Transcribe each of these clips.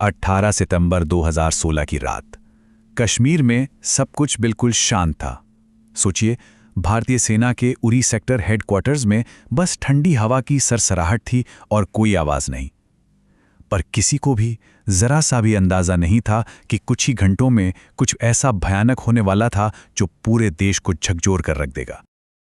18 सितंबर 2016 की रात कश्मीर में सब कुछ बिल्कुल शांत था। सोचिए, भारतीय सेना के उरी सेक्टर हेडक्वार्टर्स में बस ठंडी हवा की सरसराहट थी और कोई आवाज नहीं। पर किसी को भी जरा सा भी अंदाजा नहीं था कि कुछ ही घंटों में कुछ ऐसा भयानक होने वाला था जो पूरे देश को झकझोर कर रख देगा।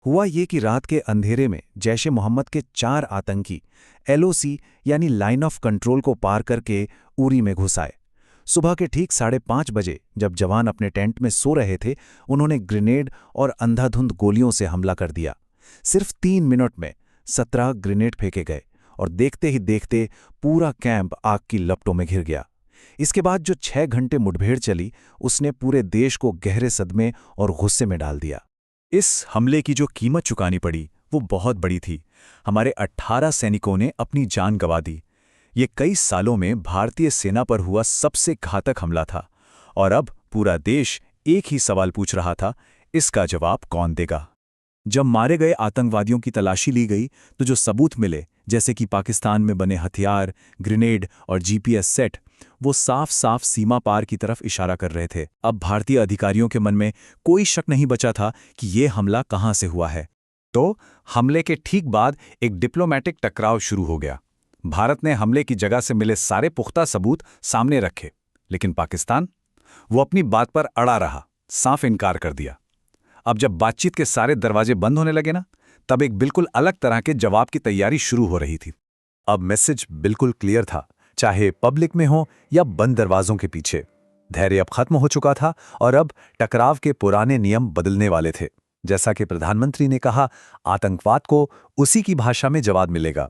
हुआ ये कि रात के अंधेरे में जैश ए मोहम्मद के 4 आतंकी एलओसी यानी लाइन ऑफ कंट्रोल को पार करके उरी में घुस आए। सुबह के ठीक 5:30 बजे जब जवान अपने टेंट में सो रहे थे, उन्होंने ग्रेनेड और अंधाधुंध गोलियों से हमला कर दिया। सिर्फ 3 मिनट में 17 ग्रेनेड फेंके गए और देखते ही देखते पूरा कैंप आग की लपटों में घिर गया। इसके बाद जो 6 घंटे मुठभेड़ चली, उसने पूरे देश को गहरे सदमे और गुस्से में डाल दिया। इस हमले की जो कीमत चुकानी पड़ी वो बहुत बड़ी थी। हमारे 18 सैनिकों ने अपनी जान गंवा दी। ये कई सालों में भारतीय सेना पर हुआ सबसे घातक हमला था और अब पूरा देश एक ही सवाल पूछ रहा था, इसका जवाब कौन देगा। जब मारे गए आतंकवादियों की तलाशी ली गई तो जो सबूत मिले, जैसे कि पाकिस्तान में बने हथियार, ग्रेनेड और जीपीएस सेट, वो साफ साफ सीमा पार की तरफ इशारा कर रहे थे। अब भारतीय अधिकारियों के मन में कोई शक नहीं बचा था कि ये हमला कहां से हुआ है। तो हमले के ठीक बाद एक डिप्लोमैटिक टकराव शुरू हो गया। भारत ने हमले की जगह से मिले सारे पुख्ता सबूत सामने रखे, लेकिन पाकिस्तान वो अपनी बात पर अड़ा रहा, साफ इनकार कर दिया। अब जब बातचीत के सारे दरवाजे बंद होने लगे ना, तब एक बिल्कुल अलग तरह के जवाब की तैयारी शुरू हो रही थी। अब मैसेज बिल्कुल क्लियर था, चाहे पब्लिक में हो या बंद दरवाजों के पीछे। धैर्य अब खत्म हो चुका था और अब टकराव के पुराने नियम बदलने वाले थे। जैसा कि प्रधानमंत्री ने कहा, आतंकवाद को उसी की भाषा में जवाब मिलेगा।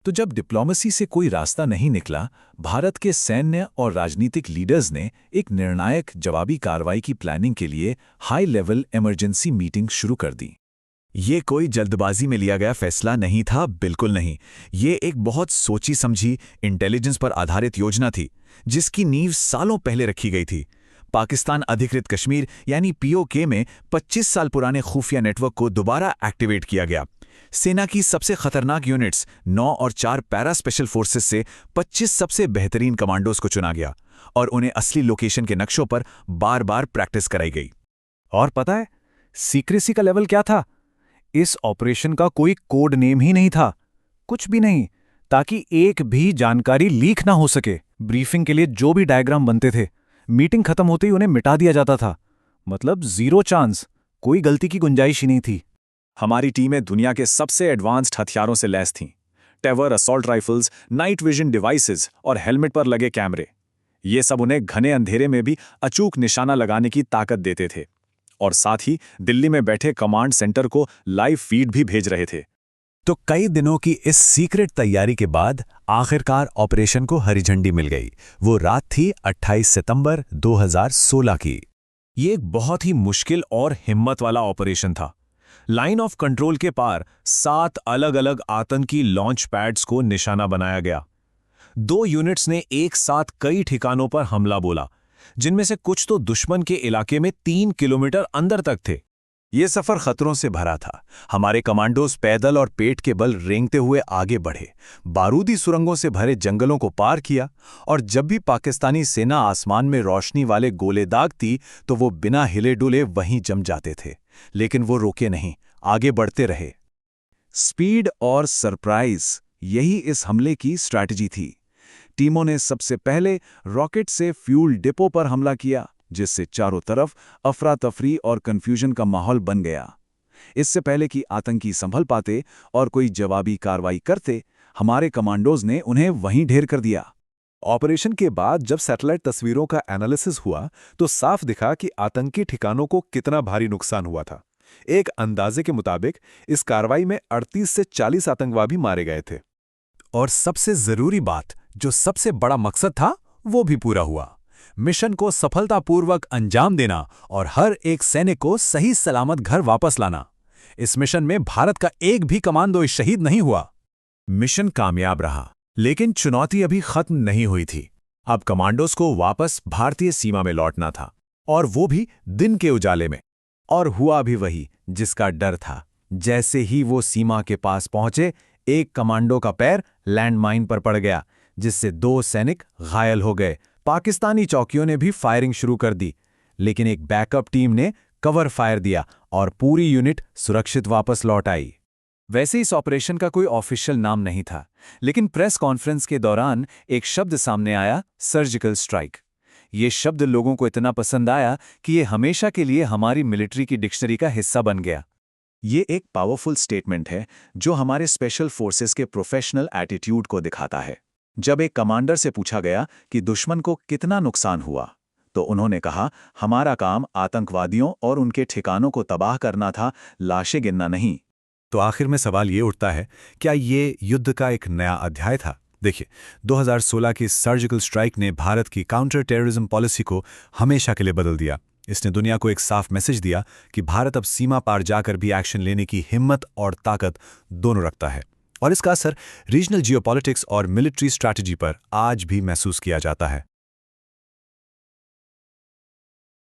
तो जब डिप्लोमेसी से कोई रास्ता नहीं निकला, भारत के सैन्य और राजनीतिक लीडर्स ने एक निर्णायक जवाबी कार्रवाई की प्लानिंग के लिए हाई लेवल इमरजेंसी मीटिंग शुरू कर दी। ये कोई जल्दबाजी में लिया गया फैसला नहीं था, बिल्कुल नहीं। ये एक बहुत सोची समझी, इंटेलिजेंस पर आधारित योजना थी, जिसकी नींव सालों पहले रखी गई थी। पाकिस्तान अधिकृत कश्मीर यानी पीओके में 25 साल पुराने खुफिया नेटवर्क को दोबारा एक्टिवेट किया गया। सेना की सबसे खतरनाक यूनिट्स 9 और 4 पैरा स्पेशल फोर्सेस से 25 सबसे बेहतरीन कमांडोज को चुना गया और उन्हें असली लोकेशन के नक्शों पर बार बार प्रैक्टिस कराई गई। और पता है सीक्रेसी का लेवल क्या था? इस ऑपरेशन का कोई कोड नेम ही नहीं था, कुछ भी नहीं, ताकि एक भी जानकारी लीक ना हो सके। ब्रीफिंग के लिए जो भी डायग्राम बनते थे, मीटिंग खत्म होते ही उन्हें मिटा दिया जाता था। मतलब 0 चांस, कोई गलती की गुंजाइश ही नहीं थी। हमारी टीमें दुनिया के सबसे एडवांस्ड हथियारों से लैस थीं। Tavor assault rifles, night vision devices और हेलमेट पर लगे कैमरे, ये सब उन्हें घने अंधेरे में भी अचूक निशाना लगाने की ताकत देते थे। और साथ ही दिल्ली में बैठे कमांड सेंटर को लाइव फीड भी भेज रहे थे। तो कई दिनों की इस सीक्रेट तैयारी के बाद आखिरकार ऑपरेशन को हरी झंडी मिल गई। वो रात थी 28 सितंबर 2016 की। ये एक बहुत ही मुश्किल और हिम्मत वाला ऑपरेशन था। लाइन ऑफ कंट्रोल के पार 7 अलग अलग आतंकी लॉन्च पैड्स को निशाना बनाया गया। 2 यूनिट्स ने एक साथ कई ठिकानों पर हमला बोला, जिनमें से कुछ तो दुश्मन के इलाके में 3 किलोमीटर अंदर तक थे। ये सफर खतरों से भरा था। हमारे कमांडोज पैदल और पेट के बल रेंगते हुए आगे बढ़े, बारूदी सुरंगों से भरे जंगलों को पार किया, और जब भी पाकिस्तानी सेना आसमान में रोशनी वाले गोले दागती तो वो बिना हिले डुले वहीं जम जाते थे। लेकिन वो रोके नहीं, आगे बढ़ते रहे। स्पीड और सरप्राइज, यही इस हमले की स्ट्रैटेजी थी। टीमों ने सबसे पहले रॉकेट से फ्यूल डिपो पर हमला किया, जिससे चारों तरफ अफरा तफरी और कंफ्यूजन का माहौल बन गया। इससे पहले कि आतंकी संभल पाते और कोई जवाबी कार्रवाई करते, हमारे कमांडोज ने उन्हें वहीं ढेर कर दिया। ऑपरेशन के बाद जब सैटेलाइट तस्वीरों का एनालिसिस हुआ तो साफ दिखा कि आतंकी ठिकानों को कितना भारी नुकसान हुआ था। एक अंदाजे के मुताबिक इस कार्रवाई में 38 से 40 आतंकवादी मारे गए थे। और सबसे जरूरी बात, जो सबसे बड़ा मकसद था, वो भी पूरा हुआ। मिशन को सफलतापूर्वक अंजाम देना और हर एक सैनिक को सही सलामत घर वापस लाना। इस मिशन में भारत का एक भी कमांडो शहीद नहीं हुआ। मिशन कामयाब रहा, लेकिन चुनौती अभी खत्म नहीं हुई थी। अब कमांडोज को वापस भारतीय सीमा में लौटना था, और वो भी दिन के उजाले में। और हुआ भी वही जिसका डर था। जैसे ही वो सीमा के पास पहुंचे, एक कमांडो का पैर लैंडमाइन पर पड़ गया, जिससे 2 सैनिक घायल हो गए। पाकिस्तानी चौकियों ने भी फायरिंग शुरू कर दी, लेकिन एक बैकअप टीम ने कवर फायर दिया और पूरी यूनिट सुरक्षित वापस लौट आई। वैसे इस ऑपरेशन का कोई ऑफिशियल नाम नहीं था, लेकिन प्रेस कॉन्फ्रेंस के दौरान एक शब्द सामने आया, सर्जिकल स्ट्राइक। ये शब्द लोगों को इतना पसंद आया कि ये हमेशा के लिए हमारी मिलिट्री की डिक्शनरी का हिस्सा बन गया। ये एक पावरफुल स्टेटमेंट है जो हमारे स्पेशल फोर्सेस के प्रोफेशनल एटीट्यूड को दिखाता है। जब एक कमांडर से पूछा गया कि दुश्मन को कितना नुकसान हुआ, तो उन्होंने कहा, हमारा काम आतंकवादियों और उनके ठिकानों को तबाह करना था, लाशें गिनना नहीं। तो आखिर में सवाल ये उठता है, क्या ये युद्ध का एक नया अध्याय था? देखिए, 2016 की सर्जिकल स्ट्राइक ने भारत की काउंटर टेररिज्म पॉलिसी को हमेशा के लिए बदल दिया। इसने दुनिया को एक साफ मैसेज दिया कि भारत अब सीमा पार जाकर भी एक्शन लेने की हिम्मत और ताकत दोनों रखता है। और इसका असर रीजनल जियोपॉलिटिक्स और मिलिट्री स्ट्रैटेजी पर आज भी महसूस किया जाता है।